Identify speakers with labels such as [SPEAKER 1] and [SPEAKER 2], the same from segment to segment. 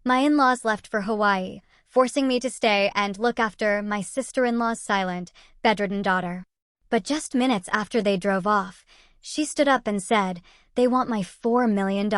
[SPEAKER 1] My in-laws left for Hawaii, forcing me to stay and look after my sister-in-law's silent, bedridden daughter. But just minutes after they drove off, she stood up and said, "They want my $4 million.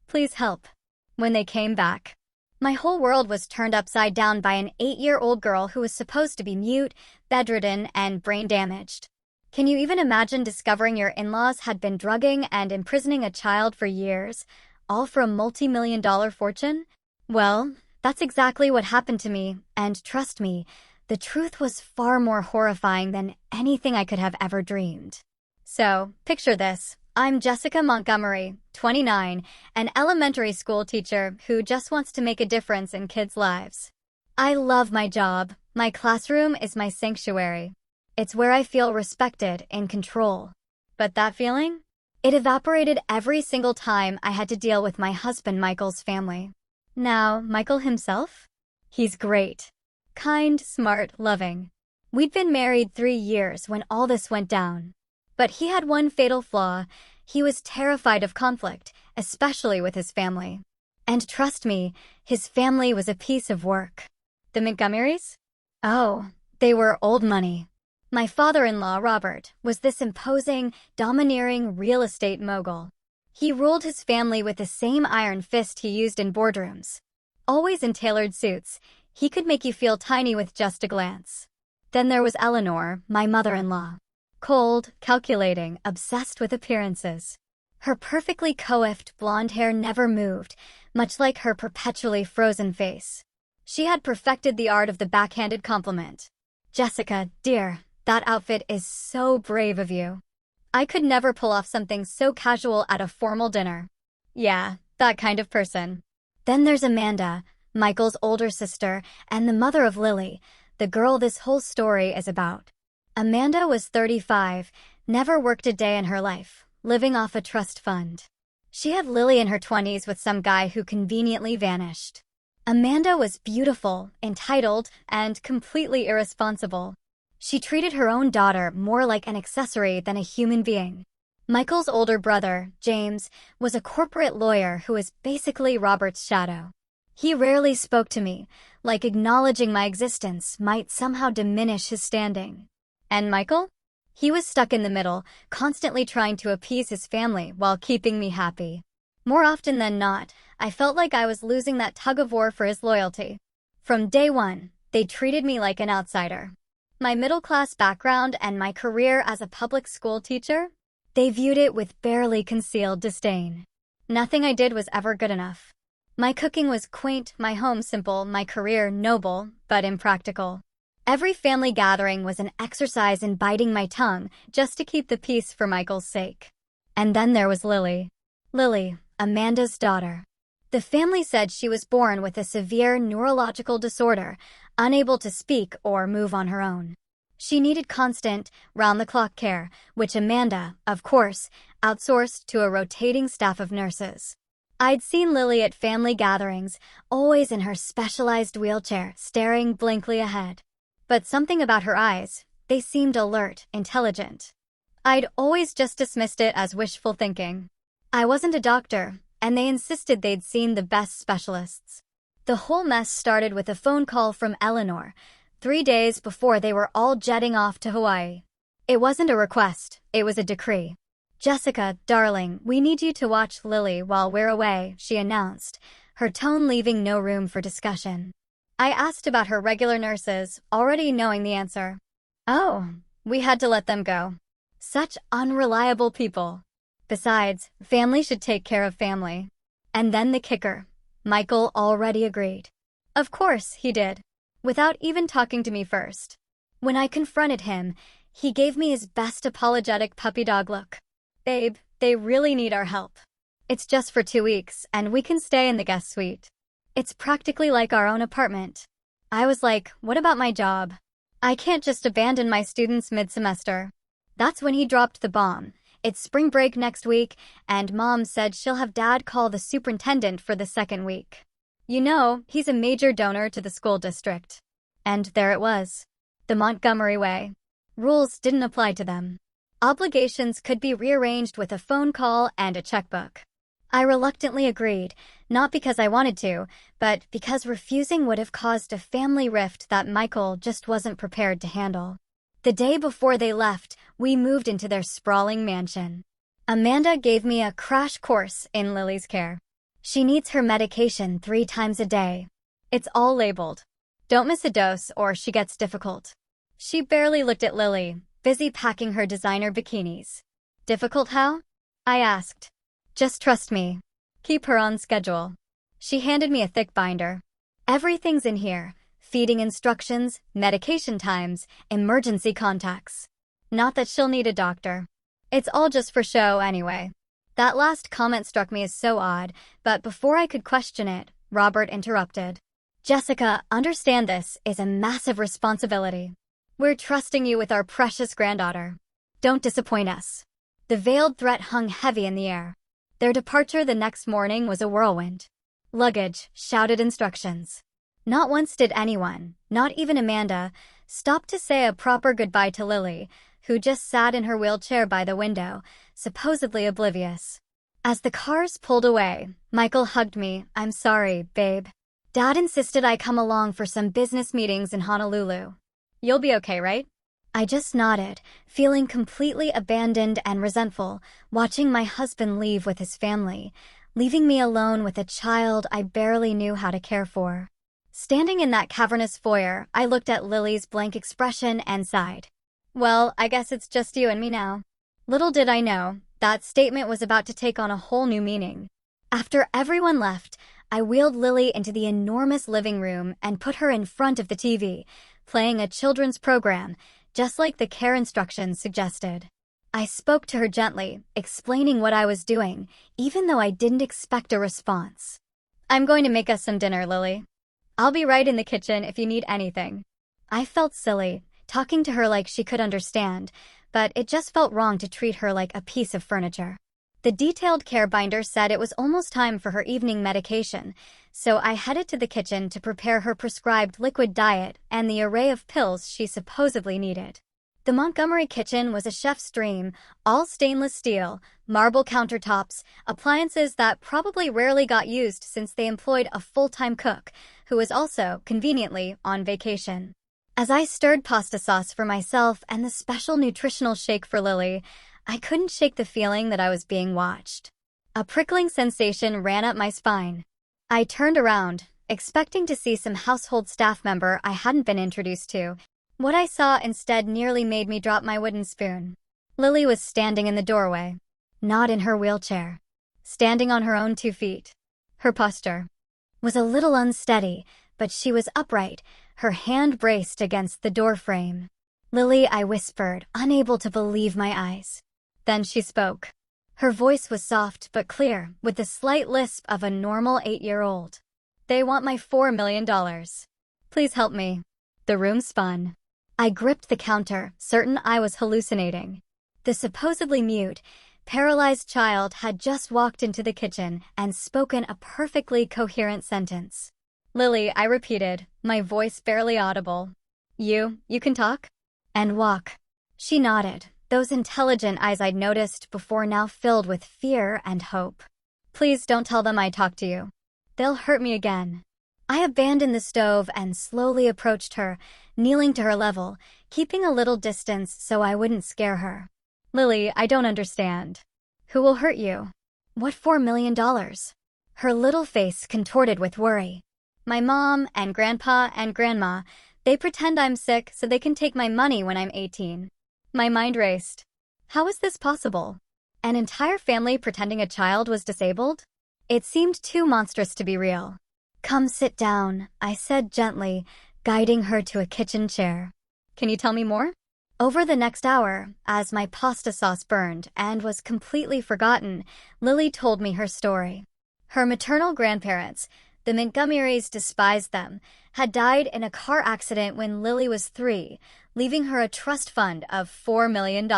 [SPEAKER 1] Please help." When they came back, my whole world was turned upside down by an 8-year-old girl who was supposed to be mute, bedridden, and brain damaged. Can you even imagine discovering your in-laws had been drugging and imprisoning a child for years, all for a multi-million-dollar fortune? Well, that's exactly what happened to me, and trust me, the truth was far more horrifying than anything I could have ever dreamed. So, picture this. I'm Jessica Montgomery, 29, an elementary school teacher who just wants to make a difference in kids' lives. I love my job. My classroom is my sanctuary. It's where I feel respected, in control. But that feeling? It evaporated every single time I had to deal with my husband Michael's family. Now, Michael himself? He's great. Kind, smart, loving. We'd been married 3 years when all this went down. But he had one fatal flaw. He was terrified of conflict, especially with his family. And trust me, his family was a piece of work. The Montgomerys? Oh, they were old money. My father-in-law, Robert, was this imposing, domineering real estate mogul. He ruled his family with the same iron fist he used in boardrooms. Always in tailored suits, he could make you feel tiny with just a glance. Then there was Eleanor, my mother-in-law. Cold, calculating, obsessed with appearances. Her perfectly coiffed blonde hair never moved, much like her perpetually frozen face. She had perfected the art of the backhanded compliment. "Jessica, dear, that outfit is so brave of you." I could never pull off something so casual at a formal dinner. Yeah, that kind of person. Then there's Amanda, Michael's older sister, and the mother of Lily, the girl this whole story is about. Amanda was 35, never worked a day in her life, living off a trust fund. She had Lily in her 20s with some guy who conveniently vanished. Amanda was beautiful, entitled, and completely irresponsible. She treated her own daughter more like an accessory than a human being. Michael's older brother, James, was a corporate lawyer who was basically Robert's shadow. He rarely spoke to me, like acknowledging my existence might somehow diminish his standing. And Michael? He was stuck in the middle, constantly trying to appease his family while keeping me happy. More often than not, I felt like I was losing that tug-of-war for his loyalty. From day one, they treated me like an outsider. My middle-class background and my career as a public school teacher, they viewed it with barely concealed disdain. Nothing I did was ever good enough. My cooking was quaint, my home simple, my career noble, but impractical. Every family gathering was an exercise in biting my tongue just to keep the peace for Michael's sake. And then there was Lily. Lily, Amanda's daughter. The family said she was born with a severe neurological disorder, unable to speak or move on her own. She needed constant, round-the-clock care, which Amanda, of course, outsourced to a rotating staff of nurses. I'd seen Lily at family gatherings, always in her specialized wheelchair, staring blankly ahead. But something about her eyes, they seemed alert, intelligent. I'd always just dismissed it as wishful thinking. I wasn't a doctor, and they insisted they'd seen the best specialists. The whole mess started with a phone call from Eleanor, 3 days before they were all jetting off to Hawaii. It wasn't a request, it was a decree. "Jessica, darling, we need you to watch Lily while we're away," she announced, her tone leaving no room for discussion. I asked about her regular nurses, already knowing the answer. Oh, we had to let them go. Such unreliable people. Besides, family should take care of family. And then the kicker. Michael already agreed. Of course, he did. Without even talking to me first. When I confronted him, he gave me his best apologetic puppy dog look. "Babe, they really need our help. It's just for 2 weeks, and we can stay in the guest suite. It's practically like our own apartment." I was like, what about my job? I can't just abandon my students mid-semester. That's when he dropped the bomb. It's spring break next week, and Mom said she'll have Dad call the superintendent for the second week. You know, he's a major donor to the school district. And there it was. The Montgomery way. Rules didn't apply to them. Obligations could be rearranged with a phone call and a checkbook. I reluctantly agreed, not because I wanted to, but because refusing would have caused a family rift that Michael just wasn't prepared to handle. The day before they left, we moved into their sprawling mansion. Amanda gave me a crash course in Lily's care. She needs her medication 3 times a day. It's all labeled. Don't miss a dose or she gets difficult. She barely looked at Lily, busy packing her designer bikinis. Difficult how? I asked. Just trust me. Keep her on schedule. She handed me a thick binder. Everything's in here. Feeding instructions, medication times, emergency contacts. Not that she'll need a doctor. It's all just for show anyway. That last comment struck me as so odd, but before I could question it, Robert interrupted. Jessica, understand this is a massive responsibility. We're trusting you with our precious granddaughter. Don't disappoint us. The veiled threat hung heavy in the air. Their departure the next morning was a whirlwind. Luggage, shouted instructions. Not once did anyone, not even Amanda, stop to say a proper goodbye to Lily, who just sat in her wheelchair by the window, supposedly oblivious. As the cars pulled away, Michael hugged me. I'm sorry, babe. Dad insisted I come along for some business meetings in Honolulu. You'll be okay, right? I just nodded, feeling completely abandoned and resentful, watching my husband leave with his family, leaving me alone with a child I barely knew how to care for. Standing in that cavernous foyer, I looked at Lily's blank expression and sighed. Well, I guess it's just you and me now. Little did I know, that statement was about to take on a whole new meaning. After everyone left, I wheeled Lily into the enormous living room and put her in front of the TV, playing a children's program, just like the care instructions suggested. I spoke to her gently, explaining what I was doing, even though I didn't expect a response. I'm going to make us some dinner, Lily. I'll be right in the kitchen if you need anything. I felt silly, talking to her like she could understand, but it just felt wrong to treat her like a piece of furniture. The detailed care binder said it was almost time for her evening medication, so I headed to the kitchen to prepare her prescribed liquid diet and the array of pills she supposedly needed. The Montgomery kitchen was a chef's dream, all stainless steel, marble countertops, appliances that probably rarely got used since they employed a full-time cook, who was also, conveniently, on vacation. As I stirred pasta sauce for myself and the special nutritional shake for Lily, I couldn't shake the feeling that I was being watched. A prickling sensation ran up my spine. I turned around, expecting to see some household staff member I hadn't been introduced to. What I saw instead nearly made me drop my wooden spoon. Lily was standing in the doorway, not in her wheelchair, standing on her own 2 feet. Her posture was a little unsteady, but she was upright, her hand braced against the door frame. Lily, I whispered, unable to believe my eyes. Then she spoke. Her voice was soft but clear, with the slight lisp of a normal 8-year-old. They want my $4 million. Please help me. The room spun. I gripped the counter, certain I was hallucinating. The supposedly mute, paralyzed child had just walked into the kitchen and spoken a perfectly coherent sentence. Lily, I repeated, my voice barely audible. You can talk? And walk. She nodded, those intelligent eyes I'd noticed before now filled with fear and hope. Please don't tell them I talked to you. They'll hurt me again. I abandoned the stove and slowly approached her, kneeling to her level, keeping a little distance so I wouldn't scare her. Lily, I don't understand. Who will hurt you? What $4 million? Her little face contorted with worry. My mom and grandpa and grandma, they pretend I'm sick so they can take my money when I'm 18. My mind raced. How is this possible? An entire family pretending a child was disabled? It seemed too monstrous to be real. Come sit down, I said gently, guiding her to a kitchen chair. Can you tell me more? Over the next hour, as my pasta sauce burned and was completely forgotten, Lily told me her story. Her maternal grandparents, the Montgomerys despised them, had died in a car accident when Lily was 3, leaving her a trust fund of $4 million.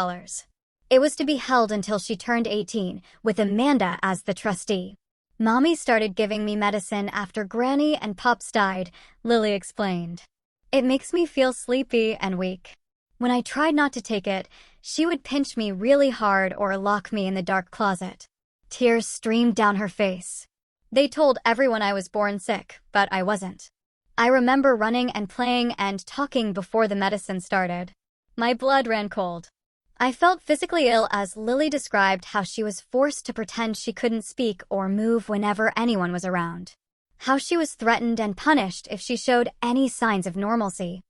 [SPEAKER 1] It was to be held until she turned 18, with Amanda as the trustee. Mommy started giving me medicine after Granny and Pops died, Lily explained. It makes me feel sleepy and weak. When I tried not to take it, she would pinch me really hard or lock me in the dark closet. Tears streamed down her face. They told everyone I was born sick, but I wasn't. I remember running and playing and talking before the medicine started. My blood ran cold. I felt physically ill as Lily described how she was forced to pretend she couldn't speak or move whenever anyone was around. How she was threatened and punished if she showed any signs of normalcy.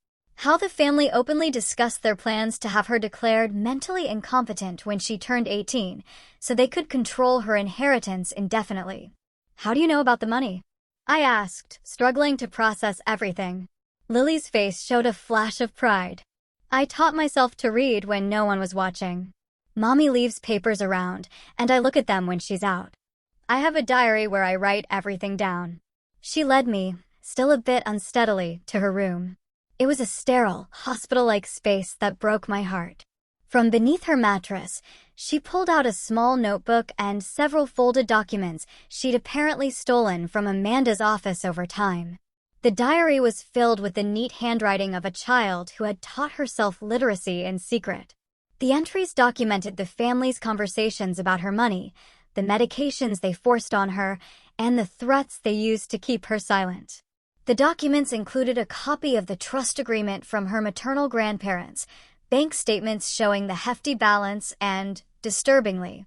[SPEAKER 1] How the family openly discussed their plans to have her declared mentally incompetent when she turned 18, so they could control her inheritance indefinitely. "How do you know about the money?" I asked, struggling to process everything. Lily's face showed a flash of pride. "I taught myself to read when no one was watching. Mommy leaves papers around, and I look at them when she's out. I have a diary where I write everything down." She led me, still a bit unsteadily, to her room. It was a sterile, hospital-like space that broke my heart. From beneath her mattress, she pulled out a small notebook and several folded documents she'd apparently stolen from Amanda's office over time. The diary was filled with the neat handwriting of a child who had taught herself literacy in secret. The entries documented the family's conversations about her money, the medications they forced on her, and the threats they used to keep her silent. The documents included a copy of the trust agreement from her maternal grandparents, bank statements showing the hefty balance, and, disturbingly,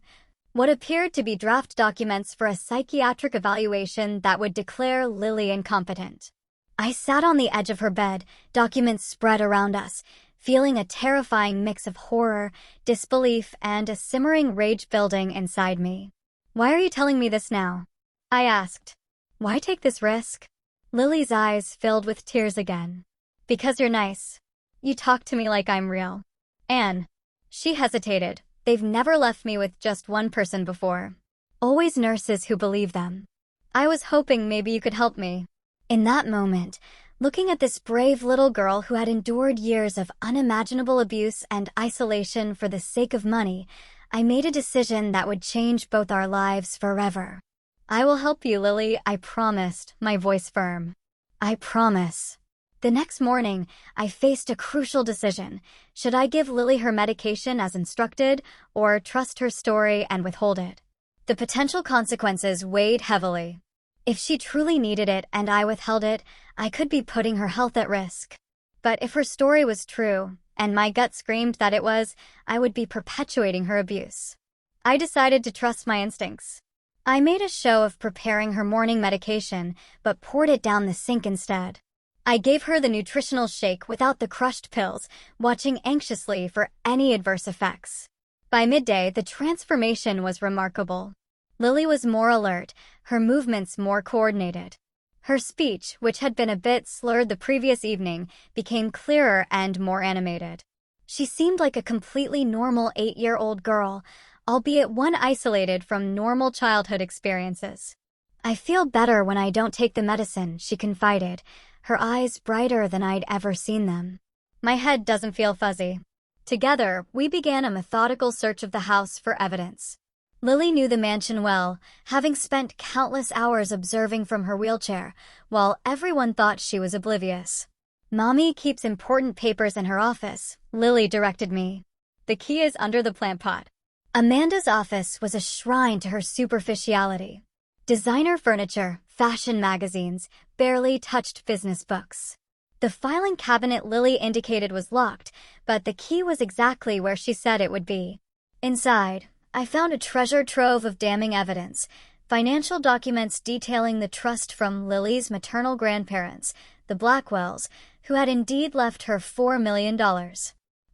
[SPEAKER 1] what appeared to be draft documents for a psychiatric evaluation that would declare Lily incompetent. I sat on the edge of her bed, documents spread around us, feeling a terrifying mix of horror, disbelief, and a simmering rage building inside me. "Why are you telling me this now?" I asked. "Why take this risk?" Lily's eyes filled with tears again. "Because you're nice. You talk to me like I'm real. Anne." She hesitated. "They've never left me with just one person before. Always nurses who believe them. I was hoping maybe you could help me." In that moment, looking at this brave little girl who had endured years of unimaginable abuse and isolation for the sake of money, I made a decision that would change both our lives forever. "I will help you, Lily, I promised," my voice firm. "I promise." The next morning, I faced a crucial decision. Should I give Lily her medication as instructed, or trust her story and withhold it? The potential consequences weighed heavily. If she truly needed it and I withheld it, I could be putting her health at risk. But if her story was true, and my gut screamed that it was, I would be perpetuating her abuse. I decided to trust my instincts. I made a show of preparing her morning medication, but poured it down the sink instead. I gave her the nutritional shake without the crushed pills, watching anxiously for any adverse effects. By midday, the transformation was remarkable. Lily was more alert, her movements more coordinated. Her speech, which had been a bit slurred the previous evening, became clearer and more animated. She seemed like a completely normal 8-year-old girl, albeit one isolated from normal childhood experiences. "I feel better when I don't take the medicine," she confided, her eyes brighter than I'd ever seen them. "My head doesn't feel fuzzy." Together, we began a methodical search of the house for evidence. Lily knew the mansion well, having spent countless hours observing from her wheelchair, while everyone thought she was oblivious. "Mommy keeps important papers in her office," Lily directed me. "The key is under the plant pot." Amanda's office was a shrine to her superficiality. Designer furniture, fashion magazines, barely touched business books. The filing cabinet Lily indicated was locked, but the key was exactly where she said it would be. Inside, I found a treasure trove of damning evidence, financial documents detailing the trust from Lily's maternal grandparents, the Blackwells, who had indeed left her $4 million.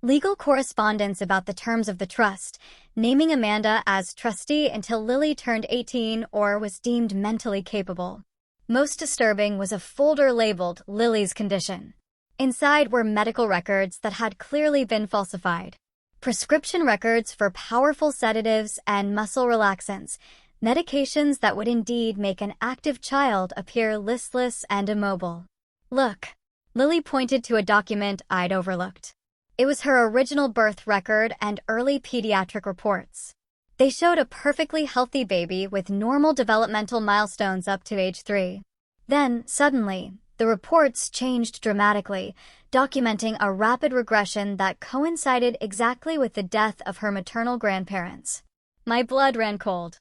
[SPEAKER 1] Legal correspondence about the terms of the trust, naming Amanda as trustee until Lily turned 18 or was deemed mentally capable. Most disturbing was a folder labeled Lily's condition. Inside were medical records that had clearly been falsified. Prescription records for powerful sedatives and muscle relaxants, medications that would indeed make an active child appear listless and immobile. "Look," Lily pointed to a document I'd overlooked. It was her original birth record and early pediatric reports. They showed a perfectly healthy baby with normal developmental milestones up to age 3. Then, suddenly, the reports changed dramatically, documenting a rapid regression that coincided exactly with the death of her maternal grandparents. My blood ran cold.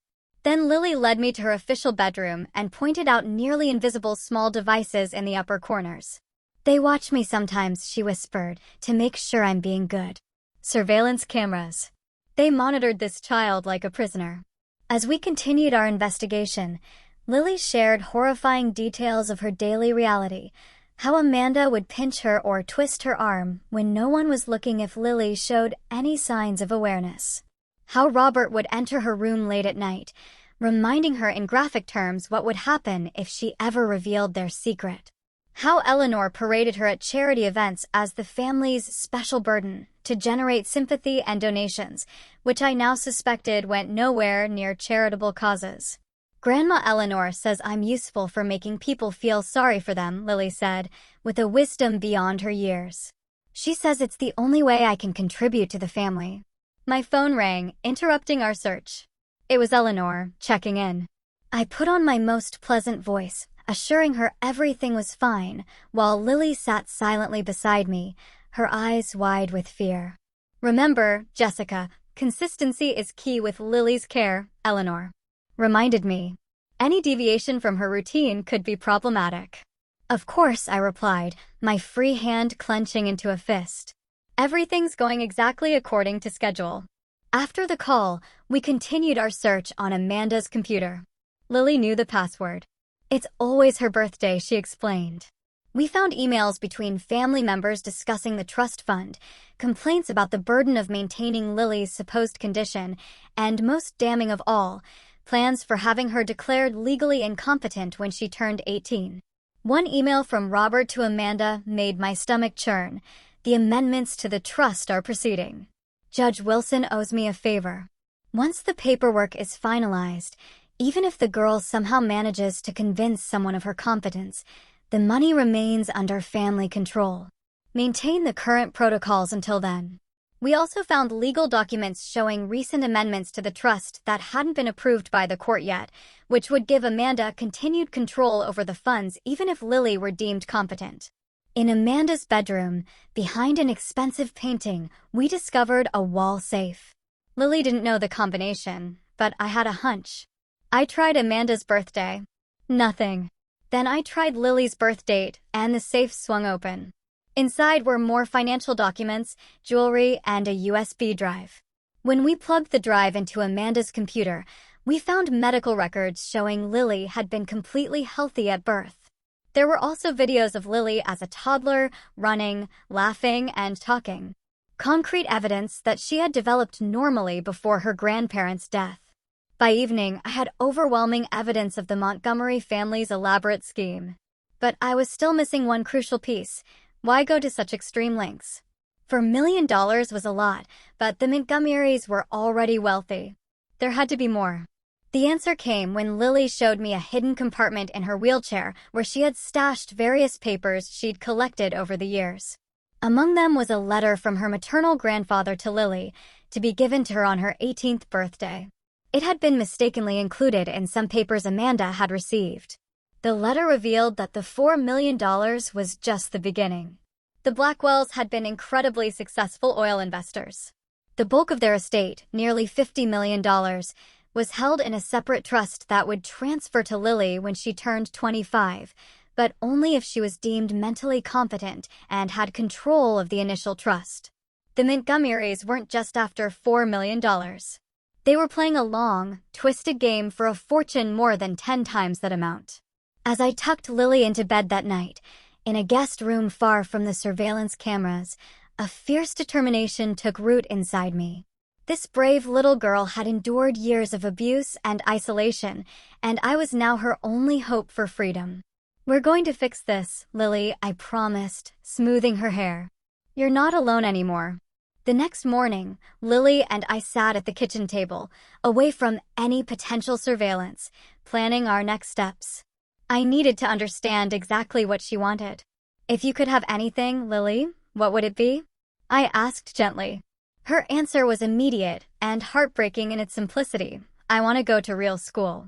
[SPEAKER 1] Then Lily led me to her official bedroom and pointed out nearly invisible small devices in the upper corners. "They watch me sometimes," she whispered, "to make sure I'm being good." Surveillance cameras. They monitored this child like a prisoner. As we continued our investigation, Lily shared horrifying details of her daily reality, how Amanda would pinch her or twist her arm when no one was looking if Lily showed any signs of awareness. How Robert would enter her room late at night, reminding her in graphic terms what would happen if she ever revealed their secret. How Eleanor paraded her at charity events as the family's special burden to generate sympathy and donations, which I now suspected went nowhere near charitable causes. "Grandma Eleanor says I'm useful for making people feel sorry for them," Lily said, with a wisdom beyond her years. "She says it's the only way I can contribute to the family." My phone rang, interrupting our search. It was Eleanor, checking in. I put on my most pleasant voice, assuring her everything was fine, while Lily sat silently beside me, her eyes wide with fear. "Remember, Jessica, consistency is key with Lily's care," Eleanor reminded me. Any deviation from her routine could be problematic. "Of course," I replied, my free hand clenching into a fist. "Everything's going exactly according to schedule." After the call, we continued our search on Amanda's computer. Lily knew the password. "It's always her birthday," she explained. We found emails between family members discussing the trust fund, complaints about the burden of maintaining Lily's supposed condition, and most damning of all, plans for having her declared legally incompetent when she turned 18. One email from Robert to Amanda made my stomach churn. "The amendments to the trust are proceeding. Judge Wilson owes me a favor. Once the paperwork is finalized, even if the girl somehow manages to convince someone of her competence, the money remains under family control. Maintain the current protocols until then." We also found legal documents showing recent amendments to the trust that hadn't been approved by the court yet, which would give Amanda continued control over the funds even if Lily were deemed competent. In Amanda's bedroom, behind an expensive painting, we discovered a wall safe. Lily didn't know the combination, but I had a hunch. I tried Amanda's birthday. Nothing. Then I tried Lily's birth date, and the safe swung open. Inside were more financial documents, jewelry, and a USB drive. When we plugged the drive into Amanda's computer, we found medical records showing Lily had been completely healthy at birth. There were also videos of Lily as a toddler, running, laughing, and talking. Concrete evidence that she had developed normally before her grandparents' death. By evening, I had overwhelming evidence of the Montgomery family's elaborate scheme. But I was still missing one crucial piece. Why go to such extreme lengths? $4 million was a lot, but the Montgomerys were already wealthy. There had to be more. The answer came when Lily showed me a hidden compartment in her wheelchair where she had stashed various papers she'd collected over the years. Among them was a letter from her maternal grandfather to Lily, to be given to her on her 18th birthday. It had been mistakenly included in some papers Amanda had received. The letter revealed that the $4 million was just the beginning. The Blackwells had been incredibly successful oil investors. The bulk of their estate, nearly $50 million, was held in a separate trust that would transfer to Lily when she turned 25, but only if she was deemed mentally competent and had control of the initial trust. The Montgomerys weren't just after $4 million. They were playing a long, twisted game for a fortune more than 10 times that amount. As I tucked Lily into bed that night, in a guest room far from the surveillance cameras, a fierce determination took root inside me. This brave little girl had endured years of abuse and isolation, and I was now her only hope for freedom. "We're going to fix this, Lily," I promised, smoothing her hair. "You're not alone anymore." The next morning, Lily and I sat at the kitchen table, away from any potential surveillance, planning our next steps. I needed to understand exactly what she wanted. "If you could have anything, Lily, what would it be?" I asked gently. Her answer was immediate and heartbreaking in its simplicity. "I want to go to real school.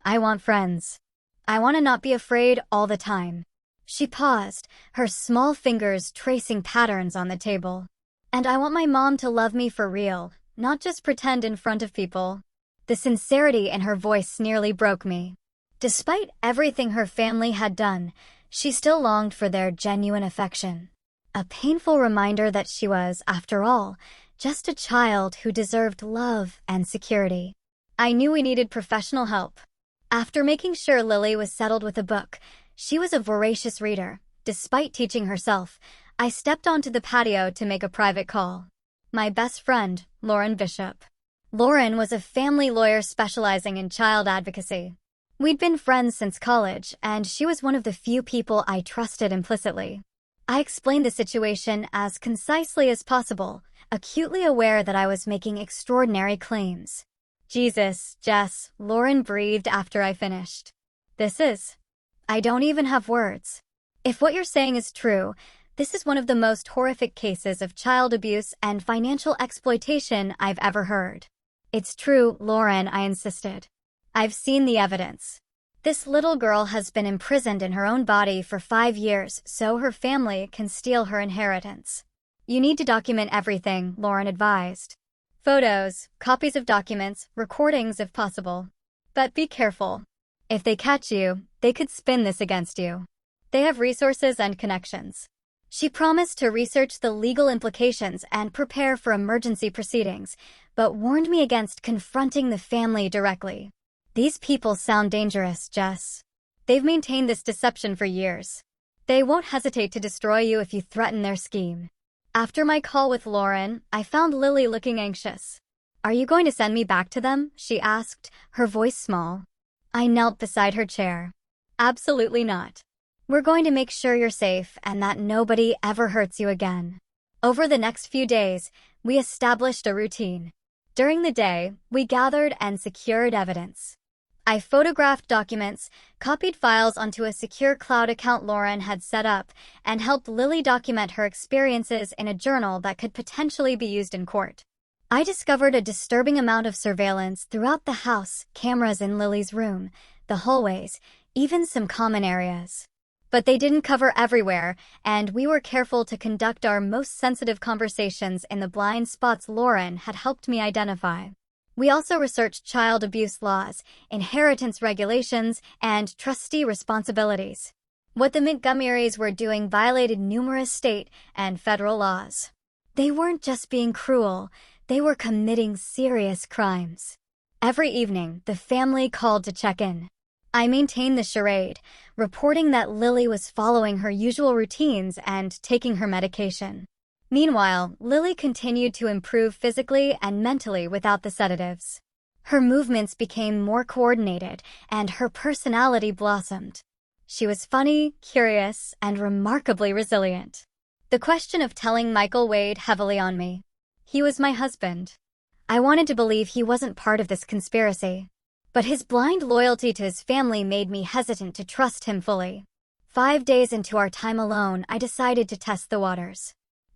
[SPEAKER 1] I want friends. I want to not be afraid all the time." She paused, her small fingers tracing patterns on the table. "And I want my mom to love me for real, not just pretend in front of people." The sincerity in her voice nearly broke me. Despite everything her family had done, she still longed for their genuine affection. A painful reminder that she was, after all, just a child who deserved love and security. I knew we needed professional help. After making sure Lily was settled with a book, she was a voracious reader. Despite teaching herself, I stepped onto the patio to make a private call. My best friend, Lauren Bishop. Lauren was a family lawyer specializing in child advocacy. We'd been friends since college, and she was one of the few people I trusted implicitly. I explained the situation as concisely as possible, acutely aware that I was making extraordinary claims. Jesus, Jess, Lauren breathed after I finished. I don't even have words. If what you're saying is true, this is one of the most horrific cases of child abuse and financial exploitation I've ever heard. It's true, Lauren, I insisted. I've seen the evidence. This little girl has been imprisoned in her own body for 5 years so her family can steal her inheritance. You need to document everything, Lauren advised. Photos, copies of documents, recordings if possible. But be careful. If they catch you, they could spin this against you. They have resources and connections. She promised to research the legal implications and prepare for emergency proceedings, but warned me against confronting the family directly. These people sound dangerous, Jess. They've maintained this deception for years. They won't hesitate to destroy you if you threaten their scheme. After my call with Lauren, I found Lily looking anxious. Are you going to send me back to them? She asked, her voice small. I knelt beside her chair. Absolutely not. We're going to make sure you're safe and that nobody ever hurts you again. Over the next few days, we established a routine. During the day, we gathered and secured evidence. I photographed documents, copied files onto a secure cloud account Lauren had set up, and helped Lily document her experiences in a journal that could potentially be used in court. I discovered a disturbing amount of surveillance throughout the house, cameras in Lily's room, the hallways, even some common areas. But they didn't cover everywhere, and we were careful to conduct our most sensitive conversations in the blind spots Lauren had helped me identify. We also researched child abuse laws, inheritance regulations, and trustee responsibilities. What the Montgomerys were doing violated numerous state and federal laws. They weren't just being cruel, they were committing serious crimes. Every evening, the family called to check in. I maintained the charade, reporting that Lily was following her usual routines and taking her medication. Meanwhile, Lily continued to improve physically and mentally without the sedatives. Her movements became more coordinated, and her personality blossomed. She was funny, curious, and remarkably resilient. The question of telling Michael weighed heavily on me. He was my husband. I wanted to believe he wasn't part of this conspiracy. But his blind loyalty to his family made me hesitant to trust him fully. 5 days into our time alone, I decided to test the waters.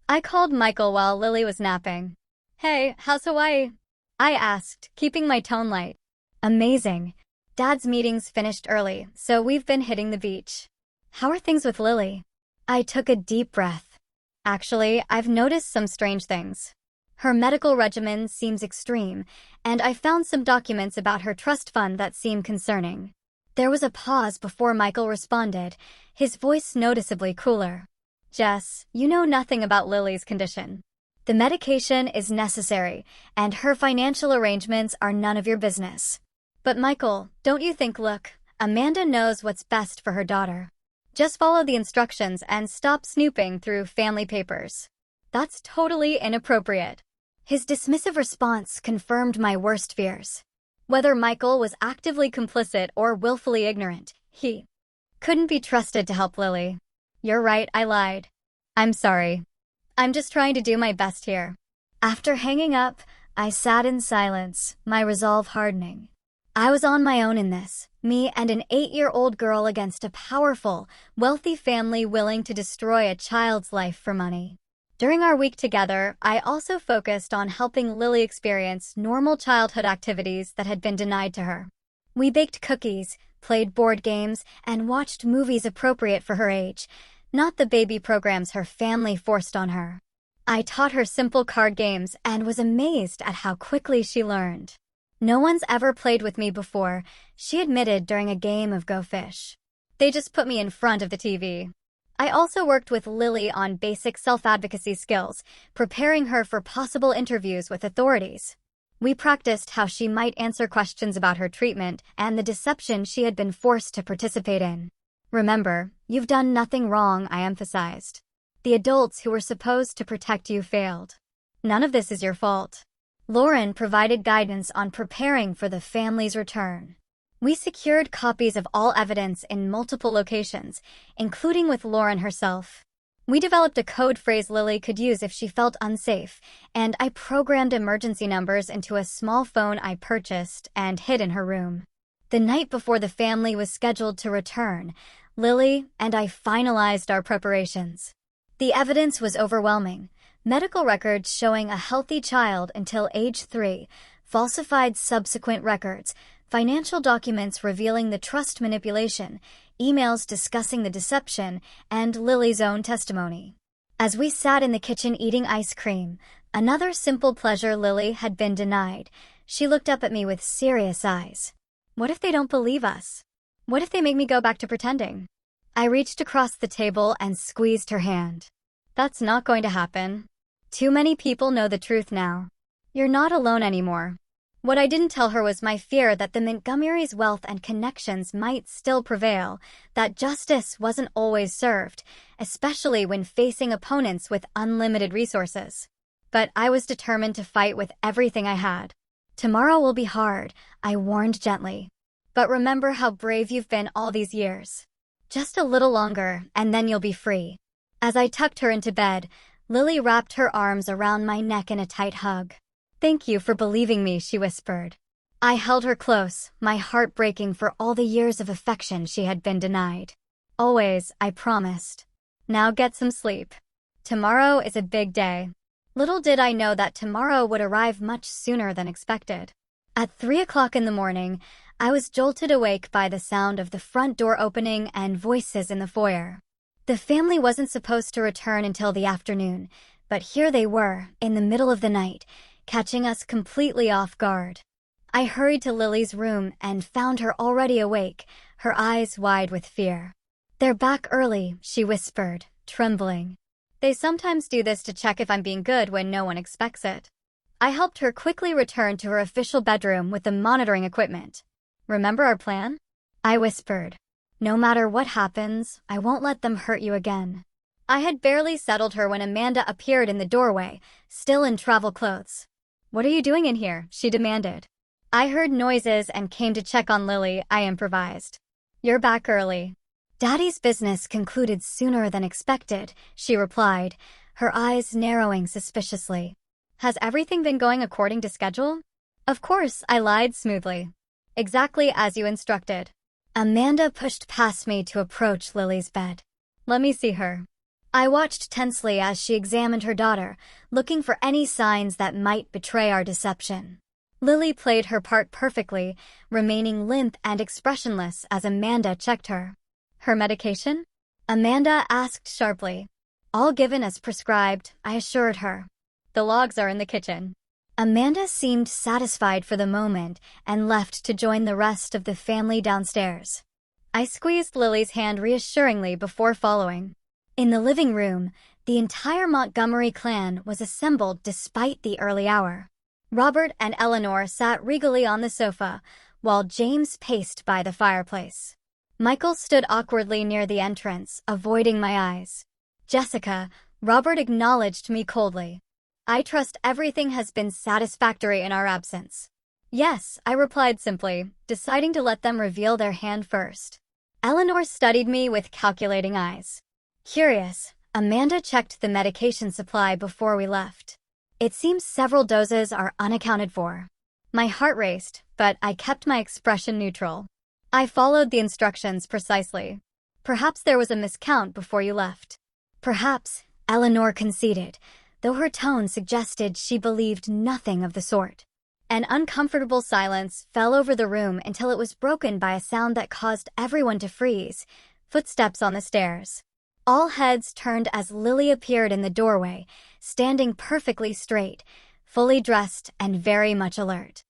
[SPEAKER 1] I called Michael while Lily was napping. Hey, how's Hawaii? I asked, keeping my tone light. Amazing. Dad's meetings finished early, so we've been hitting the beach. How are things with Lily? I took a deep breath. Actually, I've noticed some strange things. Her medical regimen seems extreme, and I found some documents about her trust fund that seem concerning. There was a pause before Michael responded, his voice noticeably cooler. Jess, you know nothing about Lily's condition. The medication is necessary, and her financial arrangements are none of your business. But Michael, don't you think, look, Amanda knows what's best for her daughter. Just follow the instructions and stop snooping through family papers. That's totally inappropriate. His dismissive response confirmed my worst fears. Whether Michael was actively complicit or willfully ignorant, he couldn't be trusted to help Lily. You're right, I lied. I'm sorry. I'm just trying to do my best here. After hanging up, I sat in silence, my resolve hardening. I was on my own in this, me and an 8-year-old girl against a powerful, wealthy family willing to destroy a child's life for money. During our week together, I also focused on helping Lily experience normal childhood activities that had been denied to her. We baked cookies, played board games, and watched movies appropriate for her age, not the baby programs her family forced on her. I taught her simple card games and was amazed at how quickly she learned. No one's ever played with me before, she admitted during a game of Go Fish. They just put me in front of the TV. I also worked with Lily on basic self-advocacy skills, preparing her for possible interviews with authorities. We practiced how she might answer questions about her treatment and the deception she had been forced to participate in. Remember, you've done nothing wrong, I emphasized. The adults who were supposed to protect you failed. None of this is your fault. Lauren provided guidance on preparing for the family's return. We secured copies of all evidence in multiple locations, including with Lauren herself. We developed a code phrase Lily could use if she felt unsafe, and I programmed emergency numbers into a small phone I purchased and hid in her room. The night before the family was scheduled to return, Lily and I finalized our preparations. The evidence was overwhelming. Medical records showing a healthy child until age 3, falsified subsequent records, financial documents revealing the trust manipulation, emails discussing the deception, and Lily's own testimony. As we sat in the kitchen eating ice cream, another simple pleasure Lily had been denied, she looked up at me with serious eyes. What if they don't believe us? What if they make me go back to pretending? I reached across the table and squeezed her hand. That's not going to happen. Too many people know the truth now. You're not alone anymore. What I didn't tell her was my fear that the Montgomerys' wealth and connections might still prevail, that justice wasn't always served, especially when facing opponents with unlimited resources. But I was determined to fight with everything I had. Tomorrow will be hard, I warned gently. But remember how brave you've been all these years. Just a little longer, and then you'll be free. As I tucked her into bed, Lily wrapped her arms around my neck in a tight hug. Thank you for believing me, she whispered. I held her close, my heart breaking for all the years of affection she had been denied. Always, I promised. Now get some sleep. Tomorrow is a big day. Little did I know that tomorrow would arrive much sooner than expected. At 3 o'clock in the morning, I was jolted awake by the sound of the front door opening and voices in the foyer. The family wasn't supposed to return until the afternoon, but here they were, in the middle of the night, catching us completely off guard. I hurried to Lily's room and found her already awake, her eyes wide with fear. They're back early, she whispered, trembling. They sometimes do this to check if I'm being good when no one expects it. I helped her quickly return to her official bedroom with the monitoring equipment. Remember our plan? I whispered. No matter what happens, I won't let them hurt you again. I had barely settled her when Amanda appeared in the doorway, still in travel clothes. What are you doing in here? She demanded. I heard noises and came to check on Lily, I improvised. You're back early. Daddy's business concluded sooner than expected, she replied, her eyes narrowing suspiciously. Has everything been going according to schedule? Of course, I lied smoothly. Exactly as you instructed. Amanda pushed past me to approach Lily's bed. Let me see her. I watched tensely as she examined her daughter, looking for any signs that might betray our deception. Lily played her part perfectly, remaining limp and expressionless as Amanda checked her. Her medication? Amanda asked sharply. All given as prescribed, I assured her. The logs are in the kitchen. Amanda seemed satisfied for the moment and left to join the rest of the family downstairs. I squeezed Lily's hand reassuringly before following. In the living room, the entire Montgomery clan was assembled despite the early hour. Robert and Eleanor sat regally on the sofa, while James paced by the fireplace. Michael stood awkwardly near the entrance, avoiding my eyes. Jessica, Robert acknowledged me coldly. I trust everything has been satisfactory in our absence. Yes, I replied simply, deciding to let them reveal their hand first. Eleanor studied me with calculating eyes. Curious, Amanda checked the medication supply before we left. It seems several doses are unaccounted for. My heart raced, but I kept my expression neutral. I followed the instructions precisely. Perhaps there was a miscount before you left. Perhaps, Eleanor conceded, though her tone suggested she believed nothing of the sort. An uncomfortable silence fell over the room until it was broken by a sound that caused everyone to freeze, footsteps on the stairs. All heads turned as Lily appeared in the doorway, standing perfectly straight, fully dressed and very much alert.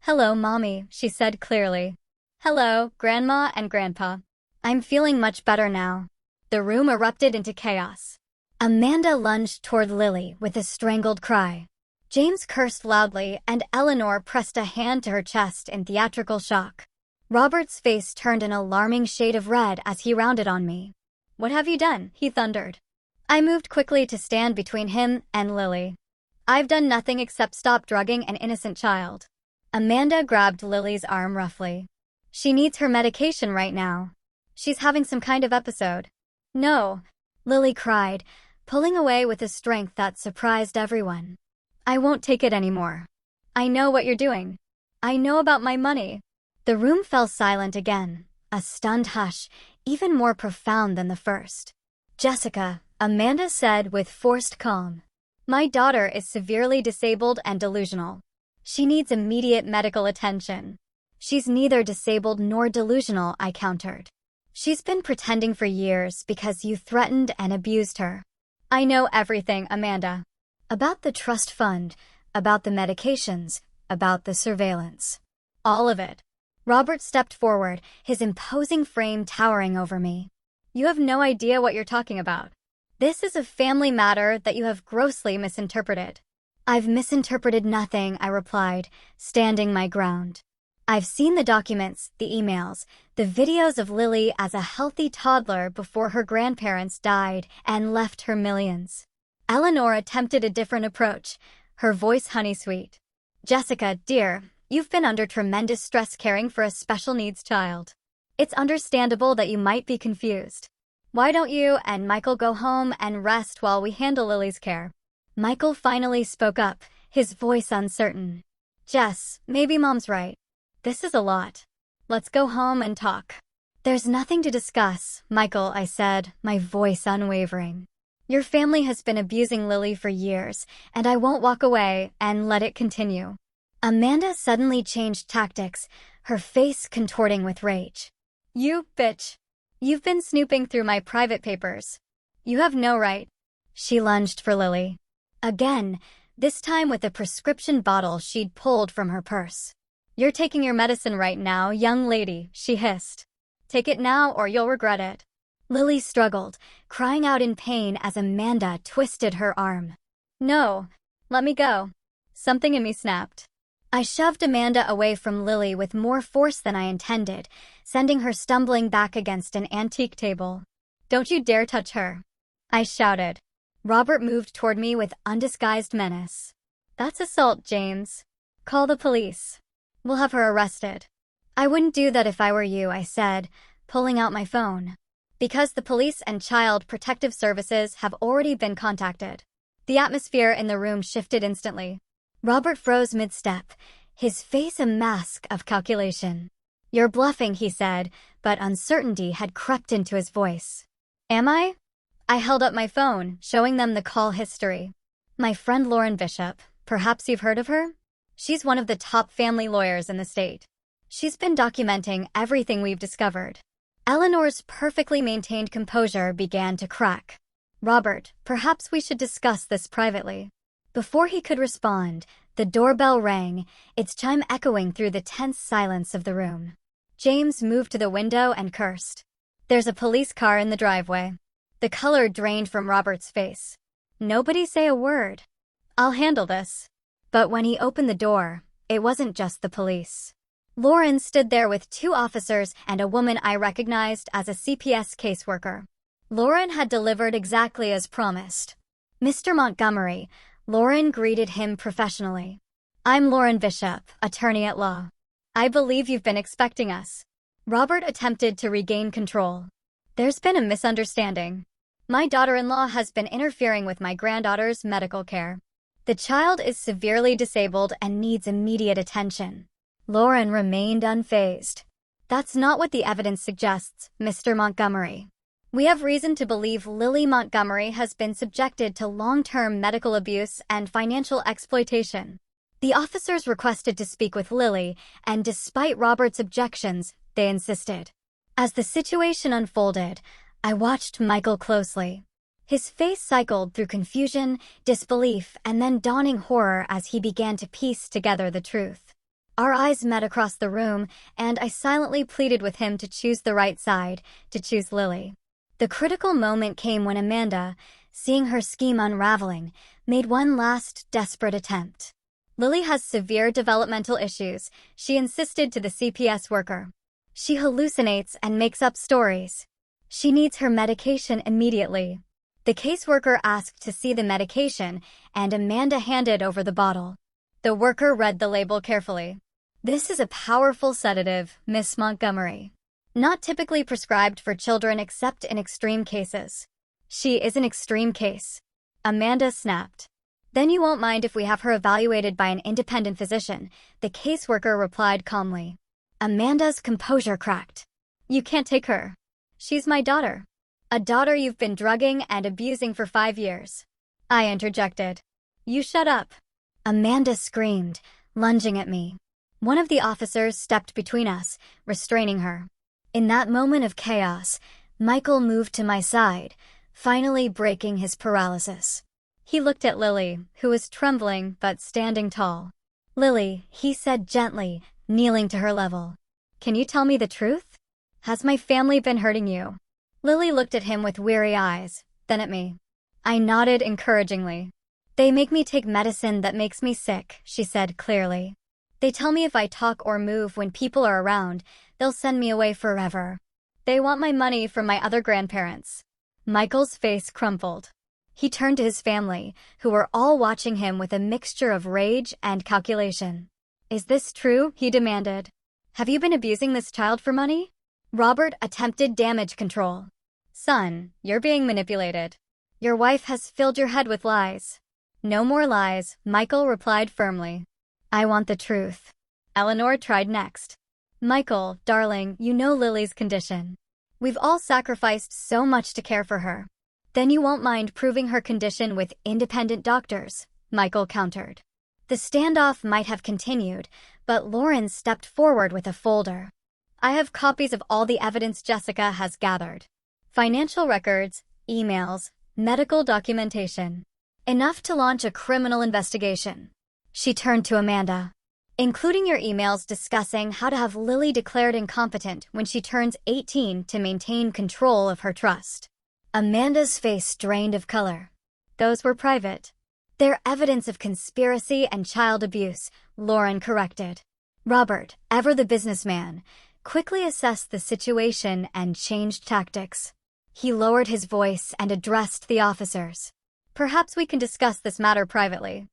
[SPEAKER 1] "Hello, Mommy," she said clearly. "Hello, Grandma and Grandpa. I'm feeling much better now." The room erupted into chaos. Amanda lunged toward Lily with a strangled cry. James cursed loudly, and Eleanor pressed a hand to her chest in theatrical shock. Robert's face turned an alarming shade of red as he rounded on me. "What have you done?" he thundered. I moved quickly to stand between him and Lily. "I've done nothing except stop drugging an innocent child." Amanda grabbed Lily's arm roughly. "She needs her medication right now. She's having some kind of episode." "No," Lily cried, pulling away with a strength that surprised everyone. "I won't take it anymore. I know what you're doing. I know about my money." The room fell silent again, a stunned hush, even more profound than the first. "Jessica," Amanda said with forced calm, "my daughter is severely disabled and delusional. She needs immediate medical attention." "She's neither disabled nor delusional," I countered. "She's been pretending for years because you threatened and abused her." "I know everything, Amanda. About the trust fund, about the medications, about the surveillance. All of it." Robert stepped forward, his imposing frame towering over me. "You have no idea what you're talking about. This is a family matter that you have grossly misinterpreted." "I've misinterpreted nothing," I replied, standing my ground. "I've seen the documents, the emails, the videos of Lily as a healthy toddler before her grandparents died and left her millions." Eleanor attempted a different approach, her voice honey-sweet. "Jessica, dear, you've been under tremendous stress caring for a special needs child. It's understandable that you might be confused. Why don't you and Michael go home and rest while we handle Lily's care?" Michael finally spoke up, his voice uncertain. "Jess, maybe Mom's right. This is a lot. Let's go home and talk." "There's nothing to discuss, Michael," I said, my voice unwavering. "Your family has been abusing Lily for years, and I won't walk away and let it continue." Amanda suddenly changed tactics, her face contorting with rage. "You bitch. You've been snooping through my private papers. You have no right." She lunged for Lily. Again, this time with a prescription bottle she'd pulled from her purse. "You're taking your medicine right now, young lady," she hissed. "Take it now or you'll regret it." Lily struggled, crying out in pain as Amanda twisted her arm. "No, let me go." Something in me snapped. I shoved Amanda away from Lily with more force than I intended, sending her stumbling back against an antique table. "Don't you dare touch her," I shouted. Robert moved toward me with undisguised menace. "That's assault, James. Call the police. We'll have her arrested." "I wouldn't do that if I were you," I said, pulling out my phone. "Because the police and Child Protective Services have already been contacted." The atmosphere in the room shifted instantly. Robert froze mid-step, his face a mask of calculation. "You're bluffing," he said, but uncertainty had crept into his voice. "Am I?" I held up my phone, showing them the call history. "My friend Lauren Bishop, perhaps you've heard of her? She's one of the top family lawyers in the state. She's been documenting everything we've discovered." Eleanor's perfectly maintained composure began to crack. "Robert, perhaps we should discuss this privately." Before he could respond, the doorbell rang, its chime echoing through the tense silence of the room. James moved to the window and cursed. "There's a police car in the driveway." The color drained from Robert's face. "Nobody say a word. I'll handle this." But when he opened the door, it wasn't just the police. Lauren stood there with two officers and a woman I recognized as a CPS caseworker. Lauren had delivered exactly as promised. "Mr. Montgomery," Lauren greeted him professionally. "I'm Lauren Bishop, attorney at law. I believe you've been expecting us." Robert attempted to regain control. "There's been a misunderstanding. My daughter-in-law has been interfering with my granddaughter's medical care. The child is severely disabled and needs immediate attention." Lauren remained unfazed. "That's not what the evidence suggests, Mr. Montgomery. We have reason to believe Lily Montgomery has been subjected to long-term medical abuse and financial exploitation." The officers requested to speak with Lily, and despite Robert's objections, they insisted. As the situation unfolded, I watched Michael closely. His face cycled through confusion, disbelief, and then dawning horror as he began to piece together the truth. Our eyes met across the room, and I silently pleaded with him to choose the right side, to choose Lily. The critical moment came when Amanda, seeing her scheme unraveling, made one last desperate attempt. Lily has severe developmental issues, she insisted to the CPS worker. She hallucinates and makes up stories. She needs her medication immediately. The caseworker asked to see the medication, and Amanda handed over the bottle. The worker read the label carefully. "This is a powerful sedative, Miss Montgomery. Not typically prescribed for children except in extreme cases." "She is an extreme case," Amanda snapped. "Then you won't mind if we have her evaluated by an independent physician," the caseworker replied calmly. Amanda's composure cracked. "You can't take her. She's my daughter. A daughter you've been drugging and abusing for 5 years. I interjected. "You shut up," Amanda screamed, lunging at me. One of the officers stepped between us, restraining her. In that moment of chaos, Michael moved to my side, finally breaking his paralysis. He looked at Lily, who was trembling but standing tall. "Lily," he said gently, kneeling to her level. "Can you tell me the truth? Has my family been hurting you?" Lily looked at him with weary eyes, then at me. I nodded encouragingly. "They make me take medicine that makes me sick," she said clearly. "They tell me if I talk or move when people are around, they'll send me away forever. They want my money from my other grandparents." Michael's face crumpled. He turned to his family, who were all watching him with a mixture of rage and calculation. "Is this true?" he demanded. "Have you been abusing this child for money?" Robert attempted damage control. "Son, you're being manipulated. Your wife has filled your head with lies." "No more lies," Michael replied firmly. "I want the truth." Eleanor tried next. "Michael, darling, you know Lily's condition. We've all sacrificed so much to care for her. Then you won't mind proving her condition with independent doctors," Michael countered. The standoff might have continued, but Lauren stepped forward with a folder. "I have copies of all the evidence Jessica has gathered. Financial records, emails, medical documentation. Enough to launch a criminal investigation." She turned to Amanda. "Including your emails discussing how to have Lily declared incompetent when she turns 18 to maintain control of her trust." Amanda's face drained of color. "Those were private." "They're evidence of conspiracy and child abuse," Lauren corrected. Robert, ever the businessman, quickly assessed the situation and changed tactics. He lowered his voice and addressed the officers. "Perhaps we can discuss this matter privately.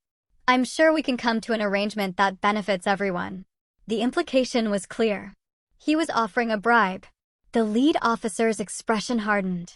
[SPEAKER 1] I'm sure we can come to an arrangement that benefits everyone." The implication was clear. He was offering a bribe. The lead officer's expression hardened.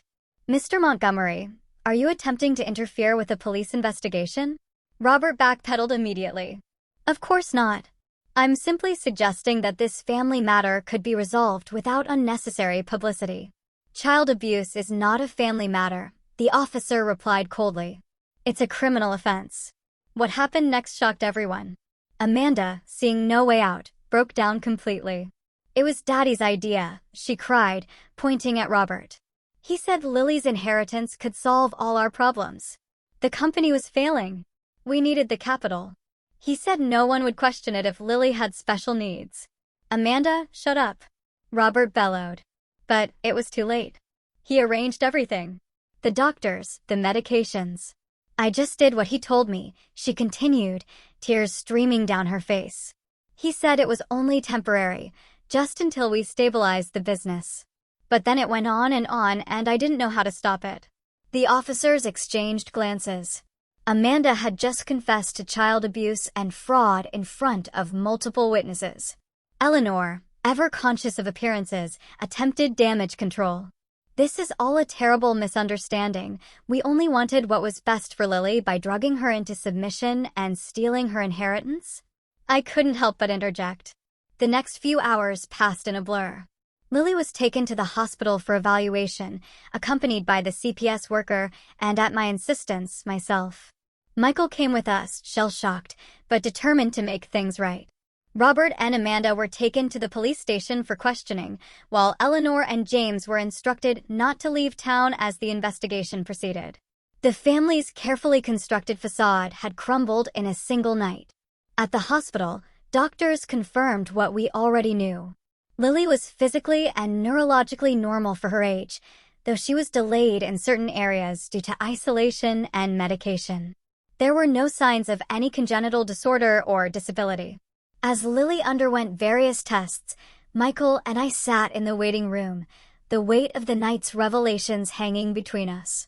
[SPEAKER 1] "Mr. Montgomery, are you attempting to interfere with a police investigation?" Robert backpedaled immediately. "Of course not. I'm simply suggesting that this family matter could be resolved without unnecessary publicity." "Child abuse is not a family matter," the officer replied coldly. "It's a criminal offense." What happened next shocked everyone. Amanda, seeing no way out, broke down completely. "It was Daddy's idea," she cried, pointing at Robert. "He said Lily's inheritance could solve all our problems. The company was failing. We needed the capital. He said no one would question it if Lily had special needs." "Amanda, shut up," Robert bellowed. But it was too late. He arranged everything. The doctors, the medications. "I just did what he told me," she continued, tears streaming down her face. "He said it was only temporary, just until we stabilized the business. But then it went on, and I didn't know how to stop it." The officers exchanged glances. Amanda had just confessed to child abuse and fraud in front of multiple witnesses. Eleanor, ever conscious of appearances, attempted damage control. "This is all a terrible misunderstanding. We only wanted what was best for Lily by drugging her into submission and stealing her inheritance." I couldn't help but interject. The next few hours passed in a blur. Lily was taken to the hospital for evaluation, accompanied by the CPS worker and, at my insistence, myself. Michael came with us, shell-shocked, but determined to make things right. Robert and Amanda were taken to the police station for questioning, while Eleanor and James were instructed not to leave town as the investigation proceeded. The family's carefully constructed facade had crumbled in a single night. At the hospital, Doctors confirmed what we already knew. Lily was physically and neurologically normal for her age, though she was delayed in certain areas due to isolation and medication. There were no signs of any congenital disorder or disability. As Lily underwent various tests, Michael and I sat in the waiting room, the weight of the night's revelations hanging between us.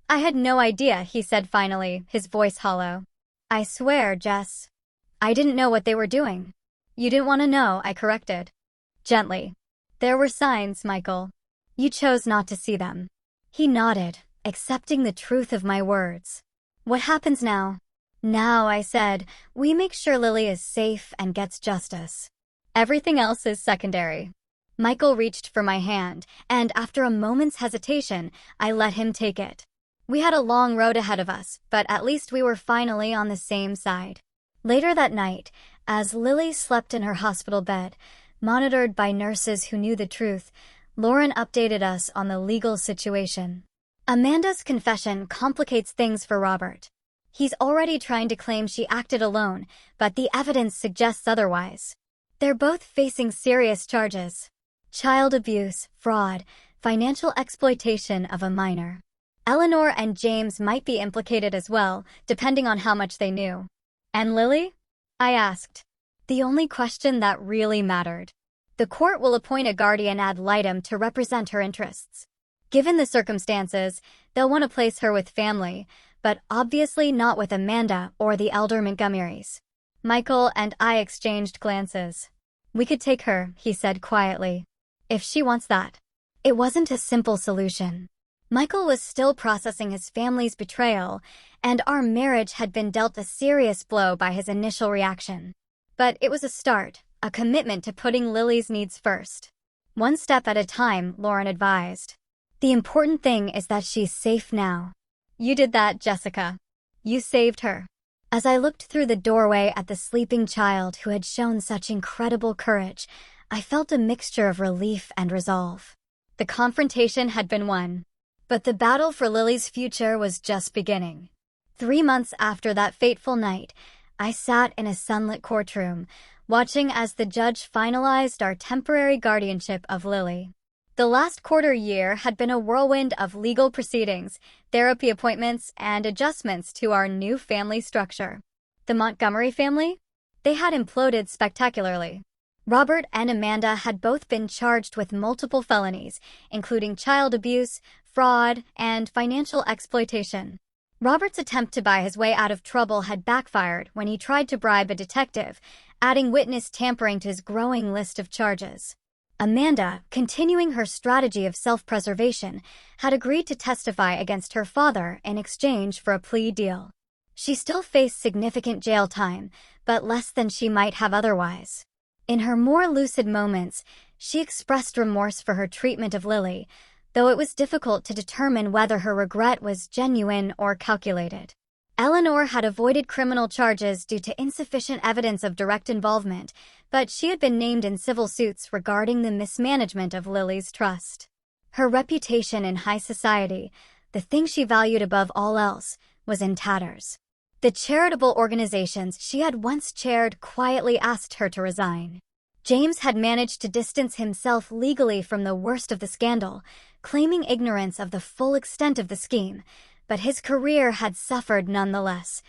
[SPEAKER 1] "I had no idea," he said finally, his voice hollow. "I swear, Jess. I didn't know what they were doing." "You didn't want to know," I corrected. Gently. "There were signs, Michael. You chose not to see them." He nodded, accepting the truth of my words. "What happens now?" "Now," I said, "we make sure Lily is safe and gets justice. Everything else is secondary." Michael reached for my hand, and after a moment's hesitation, I let him take it. We had a long road ahead of us, but at least we were finally on the same side. Later that night, as Lily slept in her hospital bed, monitored by nurses who knew the truth, Lauren updated us on the legal situation. Amanda's confession complicates things for Robert. He's already trying to claim she acted alone, but the evidence suggests otherwise. They're both facing serious charges: child abuse, fraud, financial exploitation of a minor. Eleanor and James might be implicated as well, depending on how much they knew. "And Lily?" I asked. The only question that really mattered. "The court will appoint a guardian ad litem to represent her interests. Given the circumstances, they'll want to place her with family, but obviously not with Amanda or the elder Montgomerys." Michael and I exchanged glances. "We could take her," he said quietly, "if she wants that." It wasn't a simple solution. Michael was still processing his family's betrayal, and our marriage had been dealt a serious blow by his initial reaction. But it was a start, a commitment to putting Lily's needs first. "One step at a time," Lauren advised. "The important thing is that she's safe now." "You did that, Jessica. You saved her." As I looked through the doorway at the sleeping child who had shown such incredible courage, I felt a mixture of relief and resolve. The confrontation had been won, but the battle for Lily's future was just beginning. 3 months after that fateful night, I sat in a sunlit courtroom, watching as the judge finalized our temporary guardianship of Lily. The last quarter year had been a whirlwind of legal proceedings, therapy appointments, and adjustments to our new family structure. The Montgomery family? They had imploded spectacularly. Robert and Amanda had both been charged with multiple felonies, including child abuse, fraud, and financial exploitation. Robert's attempt to buy his way out of trouble had backfired when he tried to bribe a detective, adding witness tampering to his growing list of charges. Amanda, continuing her strategy of self-preservation, had agreed to testify against her father in exchange for a plea deal. She still faced significant jail time, but less than she might have otherwise. In her more lucid moments, she expressed remorse for her treatment of Lily, though it was difficult to determine whether her regret was genuine or calculated. Eleanor had avoided criminal charges due to insufficient evidence of direct involvement, but she had been named in civil suits regarding the mismanagement of Lily's trust. Her reputation in high society, the thing she valued above all else, was in tatters. The charitable organizations she had once chaired quietly asked her to resign. James had managed to distance himself legally from the worst of the scandal, claiming ignorance of the full extent of the scheme, but his career had suffered nonetheless,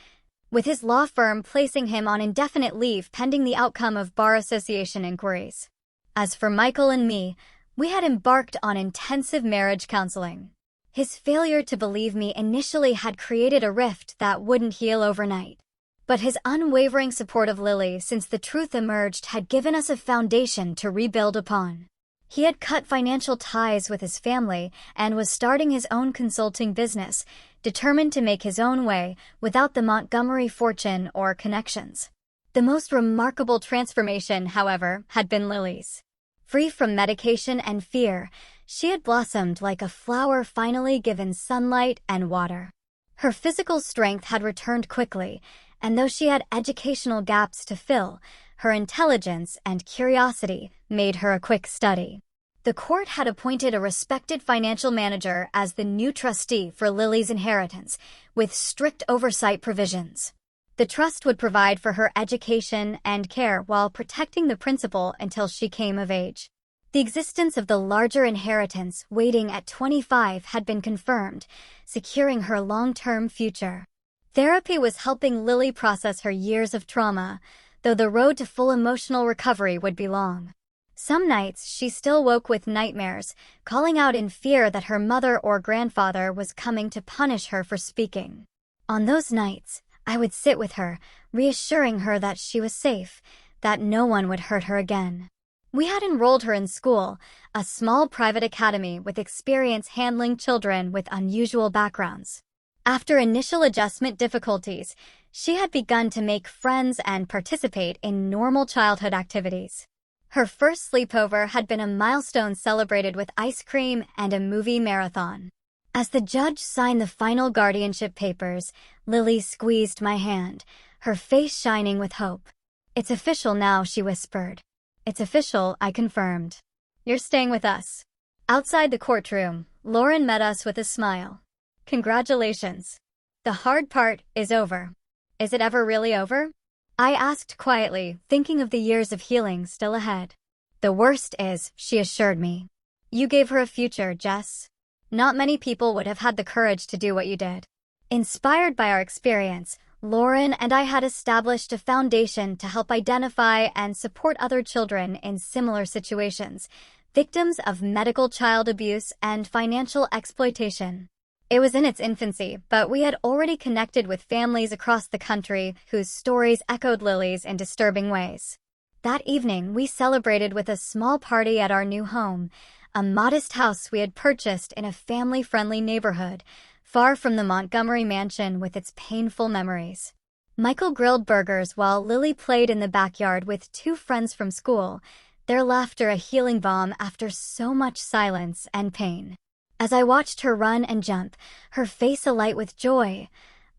[SPEAKER 1] with his law firm placing him on indefinite leave pending the outcome of Bar Association inquiries. As for Michael and me, we had embarked on intensive marriage counseling. His failure to believe me initially had created a rift that wouldn't heal overnight. But his unwavering support of Lily since the truth emerged had given us a foundation to rebuild upon. He had cut financial ties with his family and was starting his own consulting business, determined to make his own way without the Montgomery fortune or connections. The most remarkable transformation, however, had been Lily's. Free from medication and fear, she had blossomed like a flower finally given sunlight and water. Her physical strength had returned quickly, and though she had educational gaps to fill, her intelligence and curiosity made her a quick study. The court had appointed a respected financial manager as the new trustee for Lily's inheritance, with strict oversight provisions. The trust would provide for her education and care while protecting the principal until she came of age. The existence of the larger inheritance waiting at 25 had been confirmed, securing her long-term future. Therapy was helping Lily process her years of trauma, though the road to full emotional recovery would be long. Some nights she still woke with nightmares, calling out in fear that her mother or grandfather was coming to punish her for speaking. On those nights, I would sit with her, reassuring her that she was safe, that no one would hurt her again. We had enrolled her in school, a small private academy with experience handling children with unusual backgrounds. After initial adjustment difficulties, she had begun to make friends and participate in normal childhood activities. Her first sleepover had been a milestone celebrated with ice cream and a movie marathon. As the judge signed the final guardianship papers, Lily squeezed my hand, her face shining with hope. "It's official now," she whispered. "It's official," I confirmed. "You're staying with us." Outside the courtroom, Lauren met us with a smile. "Congratulations. The hard part is over." "Is it ever really over?" I asked quietly, thinking of the years of healing still ahead. "The worst is," she assured me. "You gave her a future, Jess. Not many people would have had the courage to do what you did." Inspired by our experience, Lauren and I had established a foundation to help identify and support other children in similar situations, victims of medical child abuse and financial exploitation. It was in its infancy, but we had already connected with families across the country whose stories echoed Lily's in disturbing ways. That evening, we celebrated with a small party at our new home, a modest house we had purchased in a family-friendly neighborhood, far from the Montgomery mansion with its painful memories. Michael grilled burgers while Lily played in the backyard with two friends from school, their laughter a healing balm after so much silence and pain. As I watched her run and jump, her face alight with joy,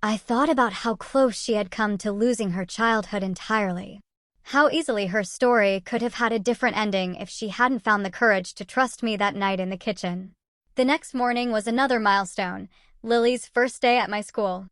[SPEAKER 1] I thought about how close she had come to losing her childhood entirely. How easily her story could have had a different ending if she hadn't found the courage to trust me that night in the kitchen. The next morning was another milestone, Lily's first day at my school.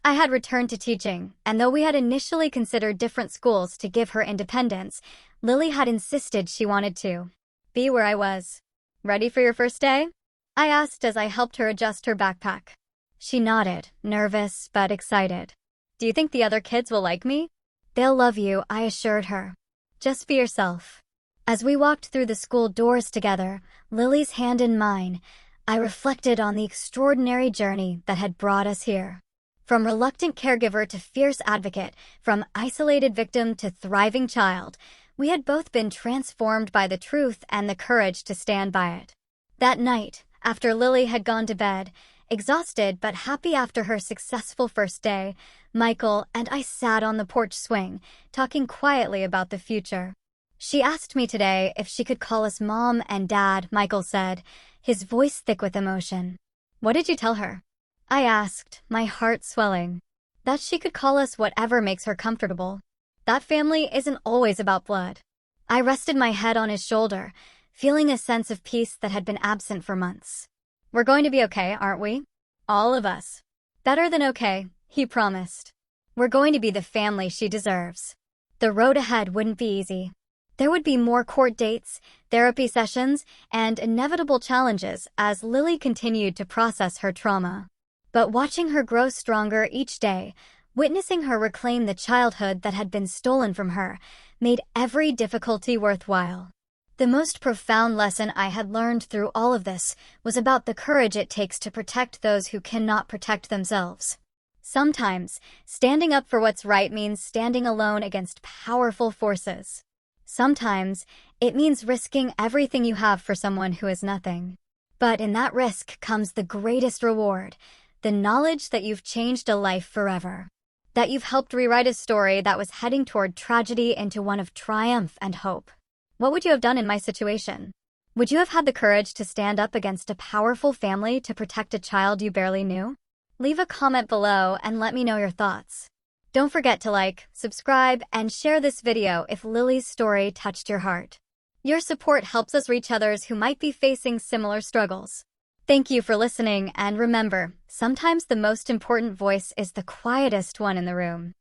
[SPEAKER 1] I had returned to teaching, and though we had initially considered different schools to give her independence, Lily had insisted she wanted to be where I was. "Ready for your first day?" I asked as I helped her adjust her backpack. She nodded, nervous but excited. "Do you think the other kids will like me?" "They'll love you," I assured her. "Just be yourself." As we walked through the school doors together, Lily's hand in mine, I reflected on the extraordinary journey that had brought us here. From reluctant caregiver to fierce advocate, from isolated victim to thriving child, we had both been transformed by the truth and the courage to stand by it. That night, after Lily had gone to bed, exhausted but happy after her successful first day, Michael and I sat on the porch swing, talking quietly about the future. "She asked me today if she could call us Mom and Dad," Michael said, his voice thick with emotion. "What did you tell her?" I asked, my heart swelling. "That she could call us whatever makes her comfortable. That family isn't always about blood." I rested my head on his shoulder, feeling a sense of peace that had been absent for months. "We're going to be okay, aren't we? All of us." "Better than okay," he promised. "We're going to be the family she deserves." The road ahead wouldn't be easy. There would be more court dates, therapy sessions, and inevitable challenges as Lily continued to process her trauma. But watching her grow stronger each day, witnessing her reclaim the childhood that had been stolen from her, made every difficulty worthwhile. The most profound lesson I had learned through all of this was about the courage it takes to protect those who cannot protect themselves. Sometimes, standing up for what's right means standing alone against powerful forces. Sometimes, it means risking everything you have for someone who is nothing. But in that risk comes the greatest reward, the knowledge that you've changed a life forever. That you've helped rewrite a story that was heading toward tragedy into one of triumph and hope. What would you have done in my situation? Would you have had the courage to stand up against a powerful family to protect a child you barely knew? Leave a comment below and let me know your thoughts. Don't forget to like, subscribe, and share this video if Lily's story touched your heart. Your support helps us reach others who might be facing similar struggles. Thank you for listening, and remember, sometimes the most important voice is the quietest one in the room.